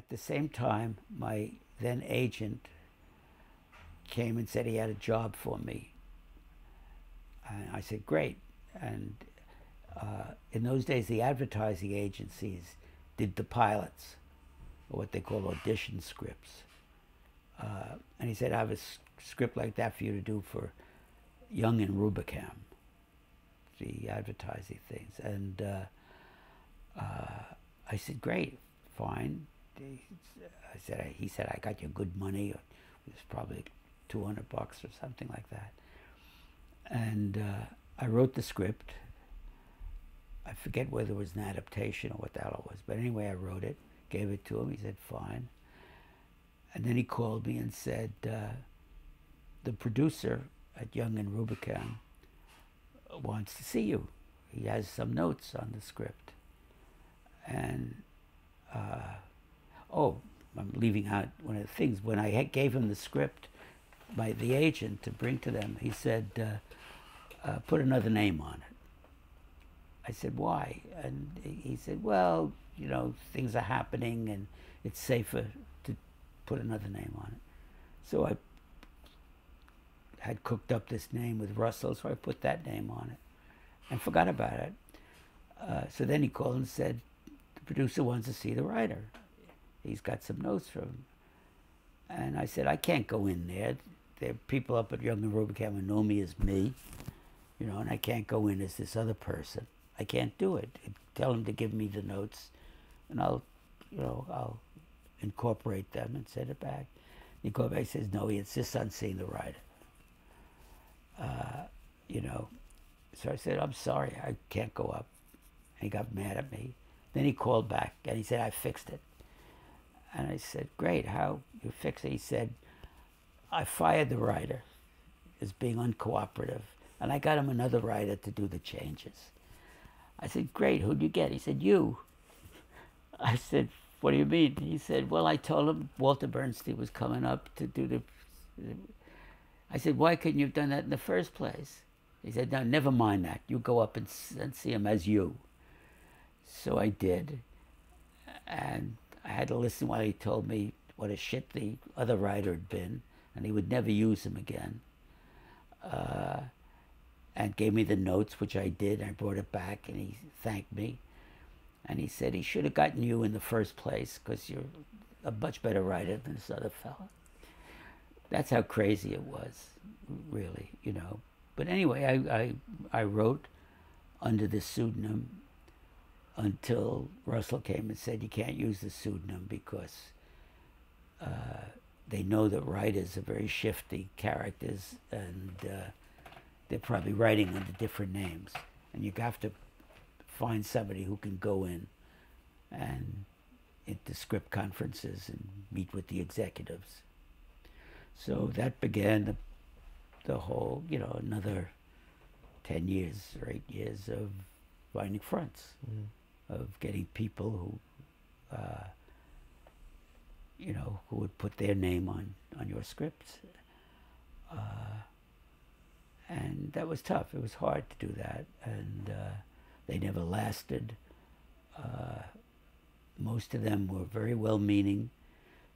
at the same time, my then agent came and said he had a job for me. And I said, great. And in those days, the advertising agencies did the pilots, or what they call audition scripts. And he said, I have a script like that for you to do for Young and Rubicam, the advertising things. And I said, great, fine. He said, I got you good money. It was probably $200 or something like that. And I wrote the script. I forget whether it was an adaptation or what the hell it was. But anyway, I wrote it, gave it to him. He said, fine. And then he called me and said, the producer at Young and Rubicam wants to see you. He has some notes on the script. And, oh, I'm leaving out one of the things. When I gave him the script by the agent to bring to them, he said, put another name on it. I said, why? And he said, well, you know, things are happening and it's safer to put another name on it. So I had cooked up this name with Russell, so I put that name on it and forgot about it. So then he called and said, the producer wants to see the writer. He's got some notes from him. And I said, I can't go in there. There are people up at Young and Rubicam who know me as me, you know, and I can't go in as this other person. I can't do it. Tell him to give me the notes, and I'll incorporate them and send it back. He called back and says, no, he insists on seeing the writer. You know, so I said, I'm sorry, I can't go up. And he got mad at me. Then he called back and he said, I fixed it. And I said, great, how you fix it? He said, I fired the writer as being uncooperative, and I got him another writer to do the changes. I said, great, who'd you get? He said, you. I said, what do you mean? He said, well, I told him Walter Bernstein was coming up to do the... I said, why couldn't you have done that in the first place? He said, no, never mind that. You go up and see him as you. So I did. And I had to listen while he told me what a shit the other writer had been, and he would never use him again. And gave me the notes, which I did. I brought it back, and he thanked me. And he said he should have gotten you in the first place because you're a much better writer than this other fella. That's how crazy it was, really, you know. But anyway, I wrote under the pseudonym until Russell came and said you can't use the pseudonym because they know that writers are very shifty characters, and they're probably writing under different names. And you have to find somebody who can go in and into script conferences and meet with the executives. So that began the whole, you know, another 10 years or 8 years of finding fronts, of getting people who, you know, who would put their name on your scripts. And that was tough. It was hard to do that. And they never lasted. Most of them were very well-meaning.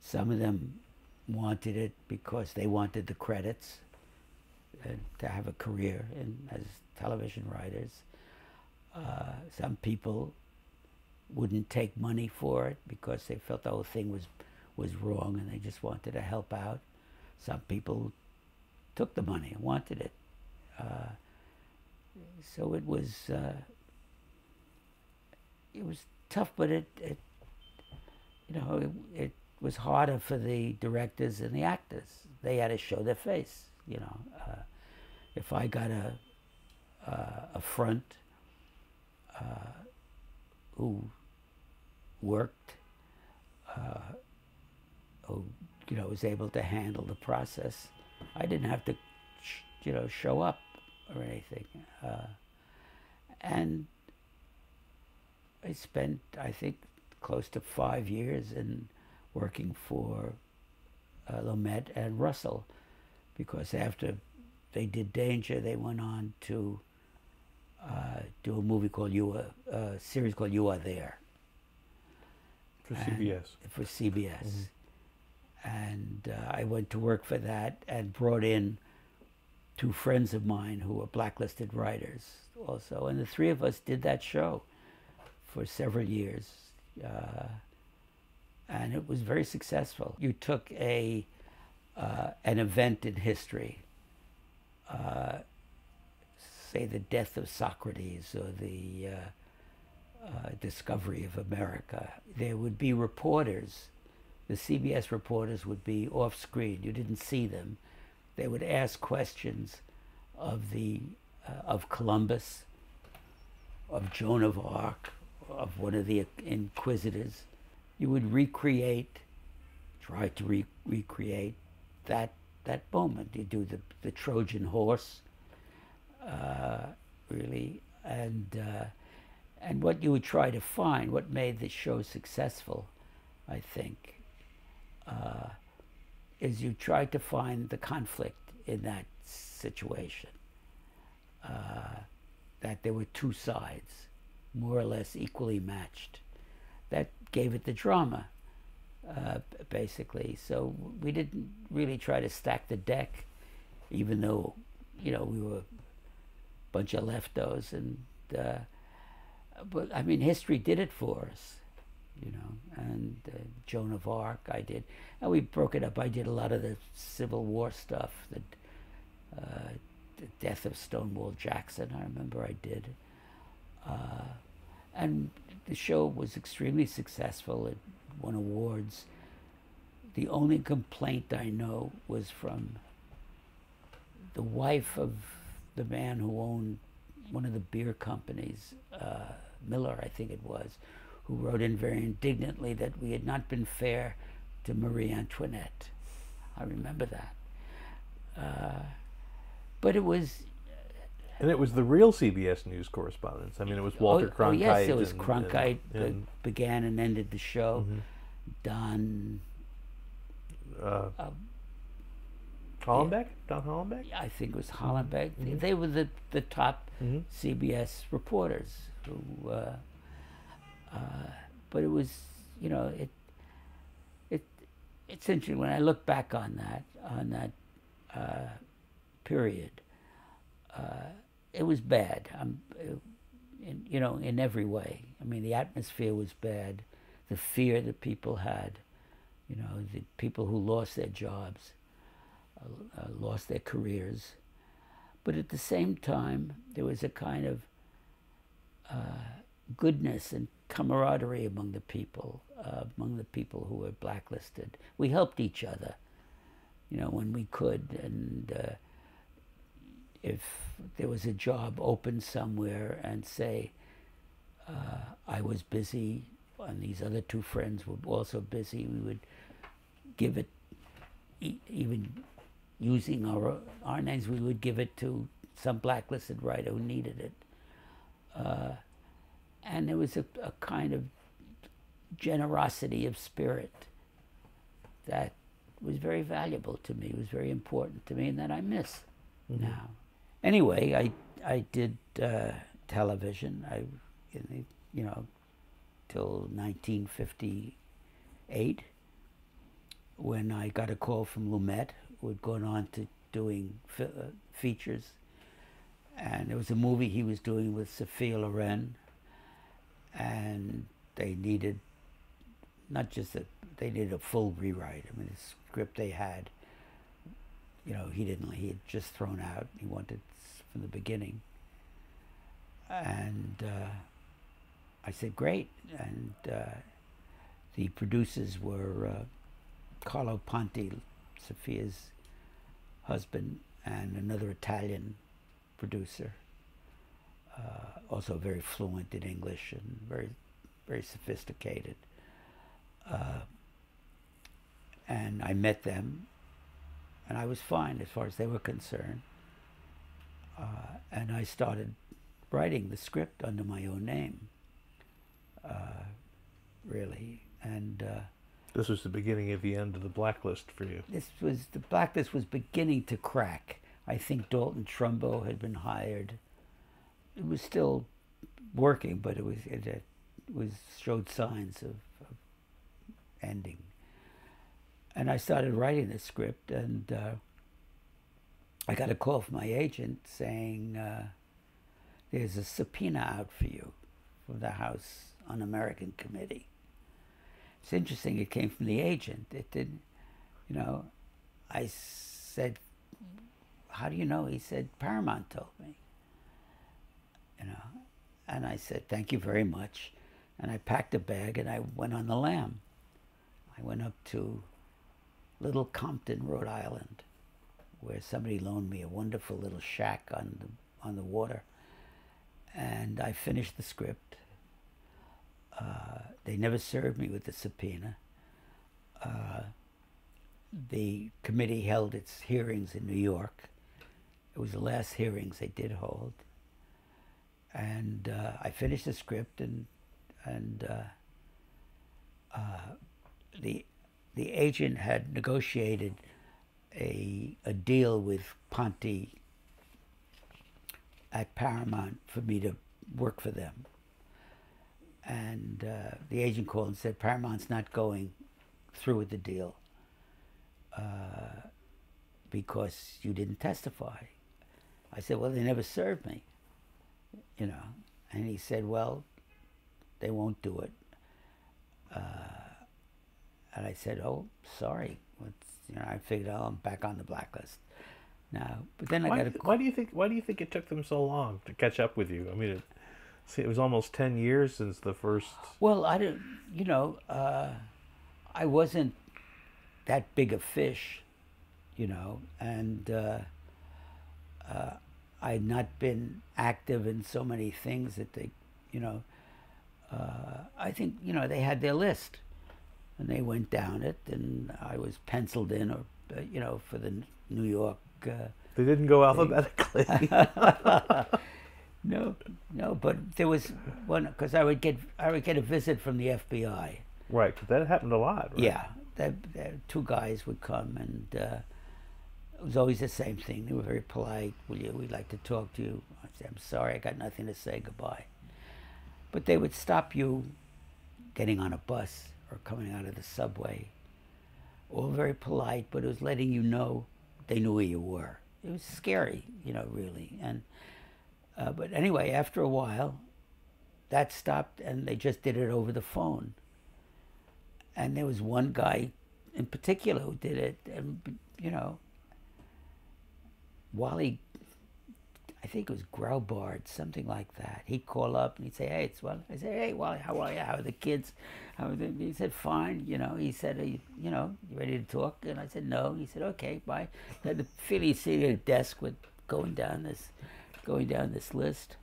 Some of them wanted it because they wanted the credits and to have a career as television writers. Some people wouldn't take money for it because they felt the whole thing was wrong and they just wanted to help out. Some people took the money and wanted it. So it was tough, but it was harder for the directors and the actors. They had to show their face, you know. If I got a front who worked, who, you know, was able to handle the process, I didn't have to, you know, show up or anything. And I spent, I think, close to 5 years in working for Lumet and Russell, because after they did Danger, they went on to do a movie called a series called You Are There. For CBS. For CBS. And I went to work for that and brought in two friends of mine who were blacklisted writers also. And the three of us did that show for several years. And it was very successful. You took an event in history, say the death of Socrates or the discovery of America. There would be reporters. The CBS reporters would be off screen. You didn't see them. They would ask questions of of Columbus, of Joan of Arc, of one of the inquisitors. You would try to recreate that moment. You do the Trojan horse, really, and what you would try to find, what made the show successful, I think, is you tried to find the conflict in that situation, that there were two sides, more or less equally matched. That gave it the drama, basically. So we didn't really try to stack the deck, even though, we were a bunch of leftos. But I mean, history did it for us, and Joan of Arc I did. And we broke it up. I did a lot of the Civil War stuff, the death of Stonewall Jackson, I remember I did. And the show was extremely successful. It won awards. The only complaint I know was from the wife of the man who owned one of the beer companies, Miller, I think it was, who wrote in very indignantly that we had not been fair to Marie Antoinette. I remember that. But it was... And it was the real CBS News correspondents. I mean, it was Walter Cronkite. Oh, yes, it was Cronkite that began and ended the show. Don... Hollenbeck? Don Hollenbeck? I think it was Hollenbeck. They were the top CBS reporters who... but it was, it's interesting when I look back on that period. It was bad, in every way. I mean, the atmosphere was bad, the fear that people had, the people who lost their jobs, lost their careers. But at the same time, there was a kind of goodness and camaraderie among the people who were blacklisted. We helped each other, when we could, and if there was a job open somewhere and say I was busy and these other two friends were also busy, we would give it, even using our names, we would give it to some blacklisted writer who needed it. And there was a kind of generosity of spirit that was very valuable to me, was very important to me, and that I miss now. Anyway, I did television, till 1958, when I got a call from Lumet, who had gone on to doing features. And there was a movie he was doing with Sophia Loren, and they needed they needed a full rewrite. I mean, the script they had, he had just thrown out. He wanted from the beginning. And I said, great. And the producers were Carlo Ponti, Sophia's husband, and another Italian producer, also very fluent in English and very, very sophisticated. And I met them, and I was fine as far as they were concerned. And I started writing the script under my own name, really. And this was the beginning of the end of the blacklist for you. The blacklist was beginning to crack. I think Dalton Trumbo had been hired. It was still working, but it showed signs of ending. And I started writing the script, and I got a call from my agent saying, there's a subpoena out for you from the House Un-American Committee. It's interesting, it came from the agent. It didn't, you know, I said, how do you know? He said, Paramount told me. You know, and I said, thank you very much. And I packed a bag and I went on the lam. I went up to Little Compton, Rhode Island, where somebody loaned me a wonderful little shack on the water. And I finished the script. They never served me with the subpoena. The committee held its hearings in New York. It was the last hearings they did hold. And I finished the script, and the agent had negotiated a deal with Ponte at Paramount for me to work for them. And the agent called and said, Paramount's not going through with the deal because you didn't testify. I said, well, they never served me, you know. And he said, well, they won't do it. And I said, oh, sorry. You know, I figured, oh, I'm back on the blacklist now. But then why do you think it took them so long to catch up with you? I mean, it was almost 10 years since the first. Well, I didn't. You know, I wasn't that big a fish, you know, and I had not been active in so many things that they, you know. I think, you know, they had their list, and they went down it, and I was penciled in, or you know, for the New York. They didn't go alphabetically. No, but there was one, because I would get a visit from the FBI. Right, because that happened a lot. Right? Yeah, two guys would come, and it was always the same thing. They were very polite. We'd like to talk to you. I said, I'm sorry, I got nothing to say, goodbye. But they would stop you getting on a bus or coming out of the subway. All very polite, but it was letting you know they knew where you were. It was scary, you know, really. And but anyway, after a while, that stopped, and they just did it over the phone. And there was one guy in particular who did it, and you know, Wally, I think it was Graubard, something like that. He'd call up and he'd say, "Hey, it's Wally." I say, "Hey, Wally, how are you? How are the kids? How are they?" He said, "Fine." You know, he said, "You know, you ready to talk?" And I said, "No." He said, "Okay, bye." I had the feeling he's sitting at a desk with going down this list.